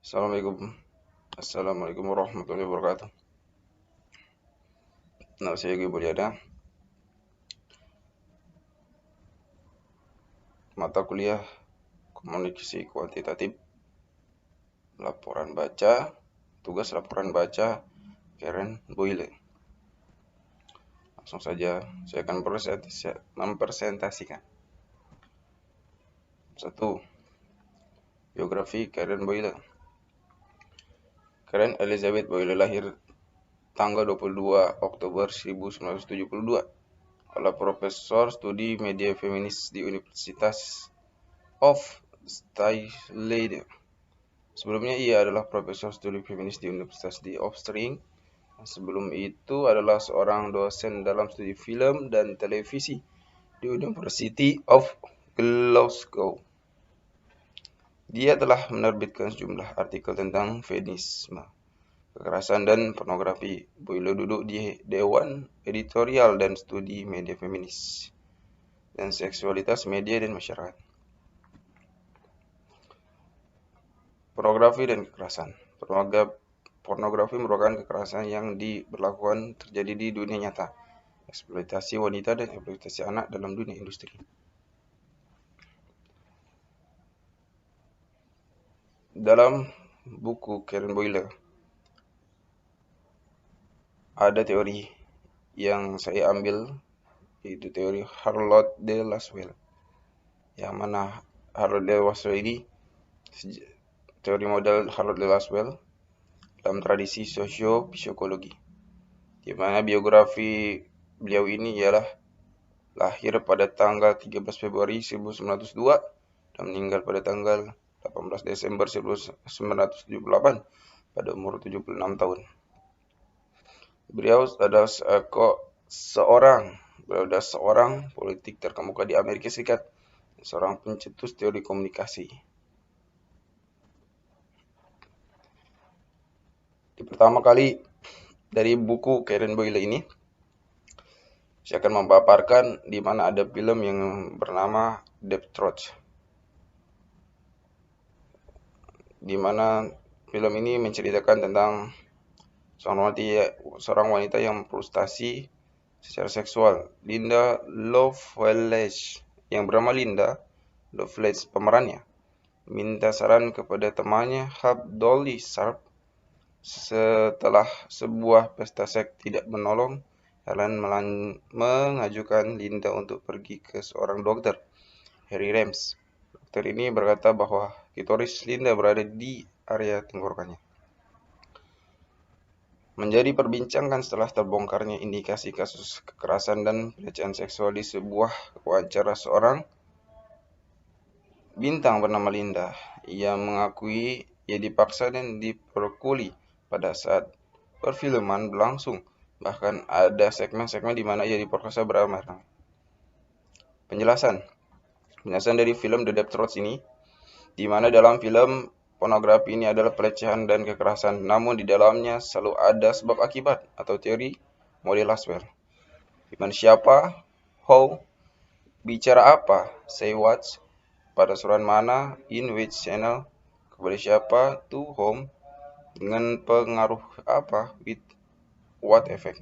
Assalamualaikum. Assalamualaikum warahmatullahi wabarakatuh. Nama saya Yogi Mulyana. Mata kuliah Komunikasi Kuantitatif. Laporan baca. Tugas laporan baca Karen Boyle. Langsung saja saya akan mempresentasikan. 1. Biografi Karen Boyle. Karen Elizabeth Boyle lahir tanggal 22 Oktober 1972 adalah Profesor Studi Media Feminis di Universitas of Stuyvesant. Sebelumnya ia adalah Profesor Studi Feminis di Universitas di Oxford. Sebelum itu adalah seorang dosen dalam studi film dan televisi di University of Glasgow. Dia telah menerbitkan sejumlah artikel tentang feminisme, kekerasan dan pornografi. Boyle duduk di Dewan Editorial dan Studi Media Feminis dan Seksualitas Media dan Masyarakat. Pornografi dan kekerasan. Pornografi merupakan kekerasan yang diberlakukan terjadi di dunia nyata, eksploitasi wanita dan eksploitasi anak dalam dunia industri. Dalam buku Karen Boyle, ada teori yang saya ambil, yaitu teori Charlotte de Lasswell. Yang mana Charlotte de Lasswell ini, teori model Charlotte de Lasswell dalam tradisi sosio-psikologi, di mana biografi beliau ini ialah lahir pada tanggal 13 Februari 1902 dan meninggal pada tanggal 18 Desember 1978 pada umur 76 tahun. Beliau adalah seorang politik terkemuka di Amerika Serikat, seorang pencetus teori komunikasi. Di pertama kali dari buku Karen Boyle ini, saya akan memaparkan di mana ada film yang bernama Deep Throat, di mana film ini menceritakan tentang seorang wanita yang frustasi secara seksual, Linda Lovelace, yang bernama Linda Lovelace pemerannya, minta saran kepada temannya Hub Dolly Sharp setelah sebuah pesta seks tidak menolong. Helen mengajukan Linda untuk pergi ke seorang dokter, Harry Rems. Dokter ini berkata bahwa klitoris Linda berada di area tenggorokannya. Menjadi perbincangan setelah terbongkarnya indikasi kasus kekerasan dan pelecehan seksual di sebuah wawancara seorang bintang bernama Linda. Ia mengakui ia dipaksa dan diperkuli pada saat perfilman berlangsung. Bahkan ada segmen-segmen di mana ia diperkosa beramai-ramai. Penjelasan dari film The Deep Throat ini, di mana dalam film pornografi ini adalah pelecehan dan kekerasan, namun di dalamnya selalu ada sebab akibat atau teori model Lasswell. Di mana siapa, how, bicara apa, say what, pada saluran mana, in which channel, kepada siapa, to whom, dengan pengaruh apa, with what effect.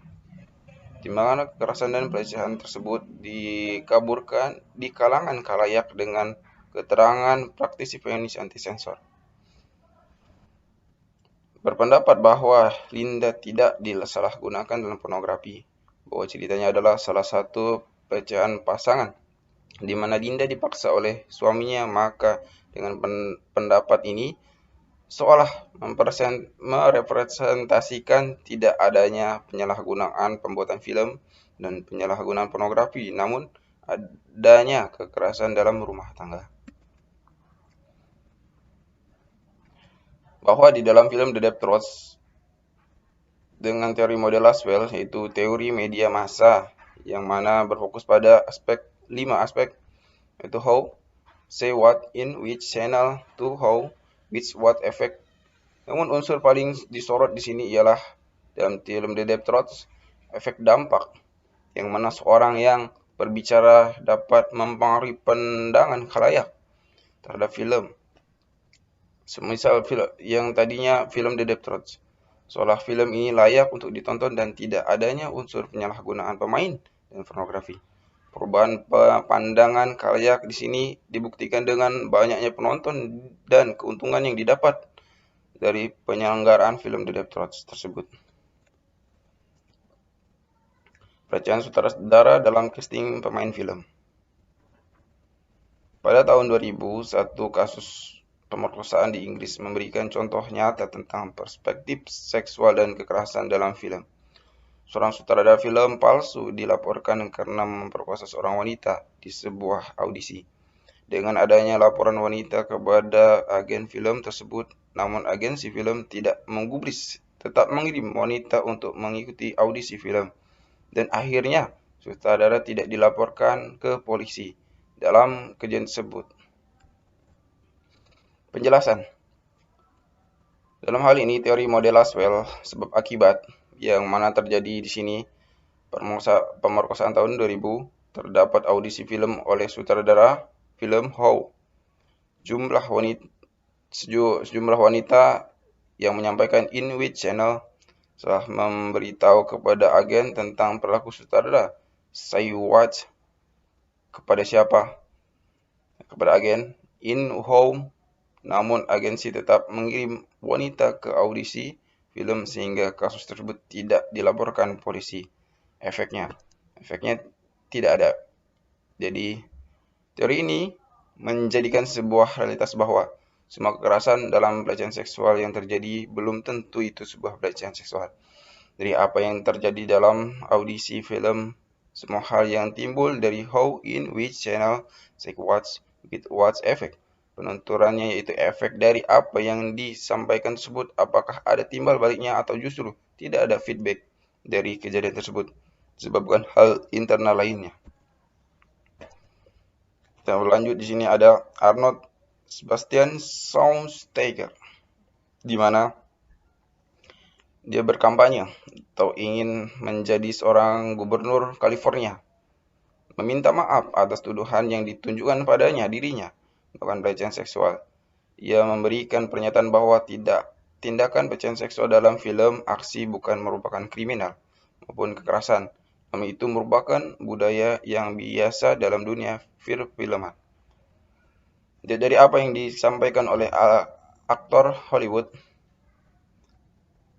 Di mana kekerasan dan pelecehan tersebut dikaburkan di kalangan khalayak dengan keterangan praktisi feminis anti sensor. Berpendapat bahwa Linda tidak disalahgunakan dalam pornografi, bahwa ceritanya adalah salah satu pelecehan pasangan, di mana Linda dipaksa oleh suaminya. Maka dengan pendapat ini seolah merepresentasikan tidak adanya penyalahgunaan pembuatan film dan penyalahgunaan pornografi, namun adanya kekerasan dalam rumah tangga. Bahwa di dalam film The Deep Throat dengan teori model Lasswell, yaitu teori media massa, yang mana berfokus pada 5 aspek, yaitu how, say what, in which channel, to how, with what effect. Namun unsur paling disorot di sini ialah dalam film The Deep Throat, efek dampak, yang mana seorang yang berbicara dapat mempengaruhi pandangan khalayak terhadap film. Semisal film yang tadinya film The Deep Throat, seolah film ini layak untuk ditonton dan tidak adanya unsur penyalahgunaan pemain dan pornografi. Perubahan pandangan Kalayak di sini dibuktikan dengan banyaknya penonton dan keuntungan yang didapat dari penyelenggaraan film The Deep Throat tersebut. Pelecehan sutradara dalam casting pemain film. Pada tahun 2000, satu kasus pemerkosaan di Inggris memberikan contoh nyata tentang perspektif seksual dan kekerasan dalam film. Seorang sutradara film palsu dilaporkan karena memperkosa seorang wanita di sebuah audisi. Dengan adanya laporan wanita kepada agen film tersebut, namun agensi film tidak menggubris, tetap mengirim wanita untuk mengikuti audisi film. Dan akhirnya, sutradara tidak dilaporkan ke polisi dalam kejadian tersebut. Penjelasan. Dalam hal ini, teori model Laswell, sebab akibat, yang mana terjadi di sini, pemerkosaan tahun 2000, terdapat audisi film oleh sutradara film How. Sejumlah wanita yang menyampaikan in which channel telah memberitahu kepada agen tentang perilaku sutradara. Say what? Kepada siapa? Kepada agen. In home. Namun agensi tetap mengirim wanita ke audisi film sehingga kasus tersebut tidak dilaporkan polisi. Efeknya tidak ada. Jadi teori ini menjadikan sebuah realitas bahwa semua kekerasan dalam pelecehan seksual yang terjadi belum tentu itu sebuah pelecehan seksual. Dari apa yang terjadi dalam audisi film, semua hal yang timbul dari how, in, which channel, say what, with what effect. Penenturannya yaitu efek dari apa yang disampaikan tersebut, apakah ada timbal baliknya atau justru tidak ada feedback dari kejadian tersebut, disebabkan hal internal lainnya. Kita lanjut di sini ada Arnold Sebastian Schwarzenegger, di mana dia berkampanye atau ingin menjadi seorang gubernur California, meminta maaf atas tuduhan yang ditunjukkan padanya dirinya melakukan pelecehan seksual. Ia memberikan pernyataan bahwa tindakan pelecehan seksual dalam film aksi bukan merupakan kriminal maupun kekerasan, namun itu merupakan budaya yang biasa dalam dunia perfilman. Dari apa yang disampaikan oleh aktor Hollywood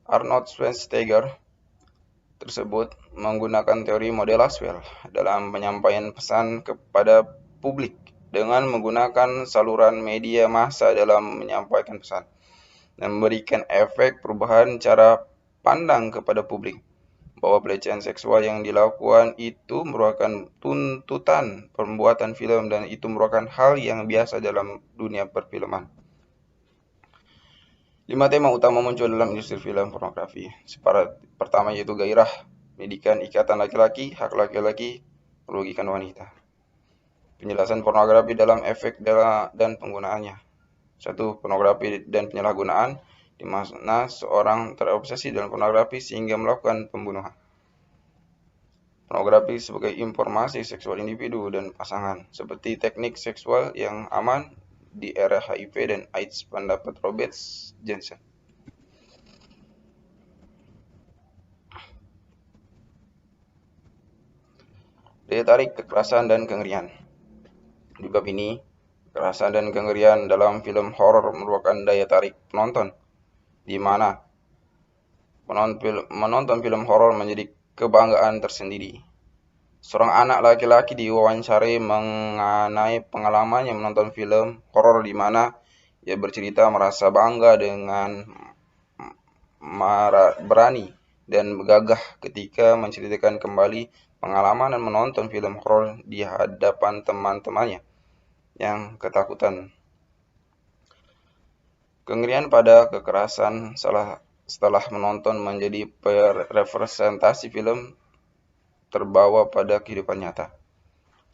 Arnold Schwarzenegger tersebut menggunakan teori model Laswell dalam penyampaian pesan kepada publik dengan menggunakan saluran media massa dalam menyampaikan pesan dan memberikan efek perubahan cara pandang kepada publik bahwa pelecehan seksual yang dilakukan itu merupakan tuntutan pembuatan film dan itu merupakan hal yang biasa dalam dunia perfilman. 5 tema utama muncul dalam industri film pornografi. Pertama yaitu gairah, pendidikan ikatan laki-laki, hak laki-laki, merugikan wanita. Penjelasan pornografi dalam efek dan penggunaannya. 1. Pornografi dan penyalahgunaan, di mana seorang terobsesi dengan pornografi sehingga melakukan pembunuhan. Pornografi sebagai informasi seksual individu dan pasangan, seperti teknik seksual yang aman di era HIV dan AIDS, pendapat Robert Jensen. Daya tarik, kekerasan, dan kengerian. Di bab ini, kekerasan dan kengerian dalam film horor merupakan daya tarik penonton, di mana menonton film horor menjadi kebanggaan tersendiri. Seorang anak laki-laki diwawancarai mengenai pengalamannya menonton film horor di mana ia bercerita merasa bangga dengan berani dan gagah ketika menceritakan kembali pengalaman dan menonton film horor di hadapan teman-temannya yang ketakutan. Kengerian pada kekerasan setelah menonton menjadi representasi film terbawa pada kehidupan nyata.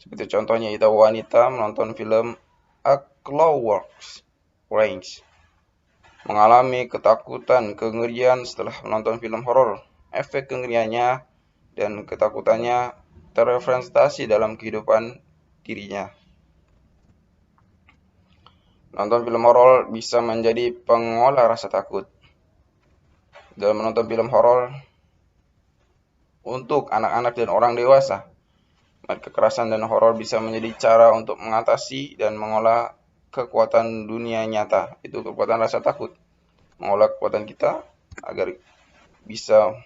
Seperti contohnya itu wanita menonton film A Clockwork Orange mengalami ketakutan, kengerian setelah menonton film horor. Efek kengeriannya dan ketakutannya terrepresentasi dalam kehidupan dirinya. Nonton film horor bisa menjadi pengolah rasa takut. Dalam menonton film horor untuk anak-anak dan orang dewasa, kekerasan dan horor bisa menjadi cara untuk mengatasi dan mengolah kekuatan dunia nyata. Itu kekuatan rasa takut. Mengolah kekuatan kita agar bisa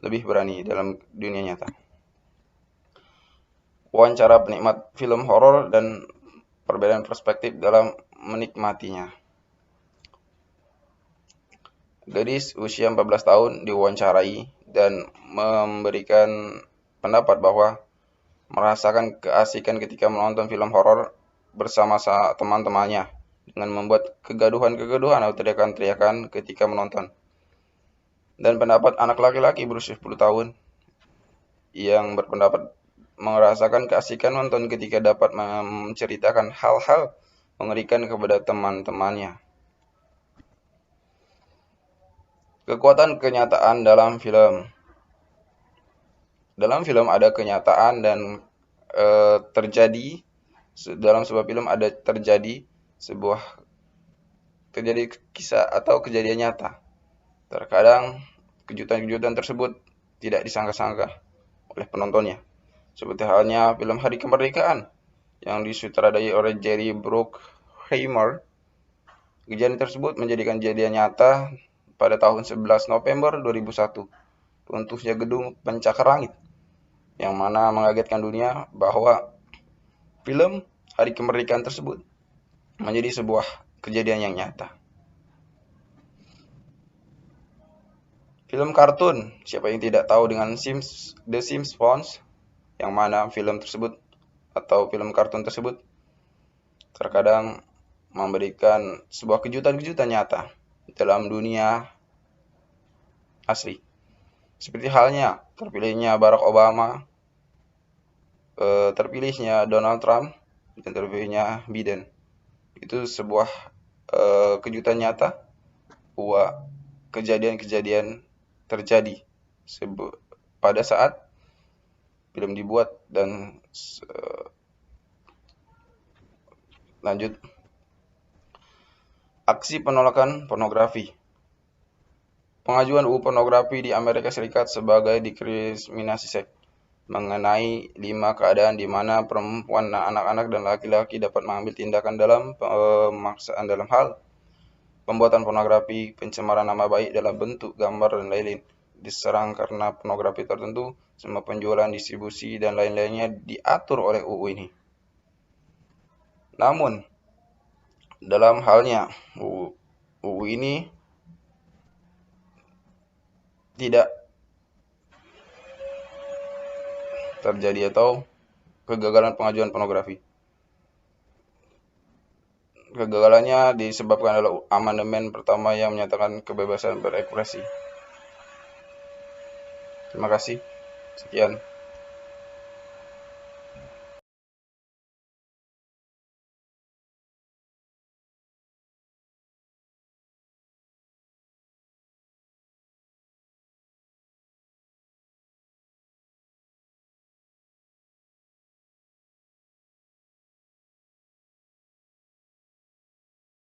lebih berani dalam dunia nyata. Wawancara penikmat film horor dan perbedaan perspektif dalam menikmatinya. Gadis usia 14 tahun diwawancarai dan memberikan pendapat bahwa merasakan keasikan ketika menonton film horor bersama teman-temannya dengan membuat kegaduhan-kegaduhan atau teriakan-teriakan ketika menonton. Dan pendapat anak laki-laki berusia 10 tahun yang berpendapat merasakan keasikan nonton ketika dapat menceritakan hal-hal mengerikan kepada teman-temannya. Kekuatan kenyataan dalam film. Dalam film ada kenyataan dan terjadi dalam sebuah film ada terjadi kisah atau kejadian nyata. Terkadang kejutan-kejutan tersebut tidak disangka-sangka oleh penontonnya. Seperti halnya film Hari Kemerdekaan yang disutradarai oleh Jerry Bruckheimer. Kejadian tersebut menjadikan kejadian nyata pada tahun 11 November 2001. Runtuhnya gedung pencakar langit yang mana mengagetkan dunia bahwa film Hari Kemerdekaan tersebut menjadi sebuah kejadian yang nyata. Film kartun, siapa yang tidak tahu dengan The Simpsons, yang mana film tersebut atau film kartun tersebut terkadang memberikan sebuah kejutan-kejutan nyata dalam dunia asli. Seperti halnya terpilihnya Barack Obama, terpilihnya Donald Trump, dan terpilihnya Biden. Itu sebuah kejutan nyata bahwa kejadian-kejadian terjadi pada saat film dibuat. Dan lanjut, aksi penolakan pornografi. Pengajuan UU pornografi di Amerika Serikat sebagai diskriminasi seks mengenai 5 keadaan di mana perempuan, anak-anak, dan laki-laki dapat mengambil tindakan dalam pemaksaan dalam hal pembuatan pornografi, pencemaran nama baik dalam bentuk gambar, dan lain-lain. Diserang karena pornografi tertentu, semua penjualan, distribusi, dan lain-lainnya diatur oleh UU ini. Namun, dalam halnya UU ini tidak terjadi atau kegagalan pengajuan pornografi. Kegagalannya disebabkan oleh amandemen pertama yang menyatakan kebebasan berekspresi. Terima kasih. Sekian.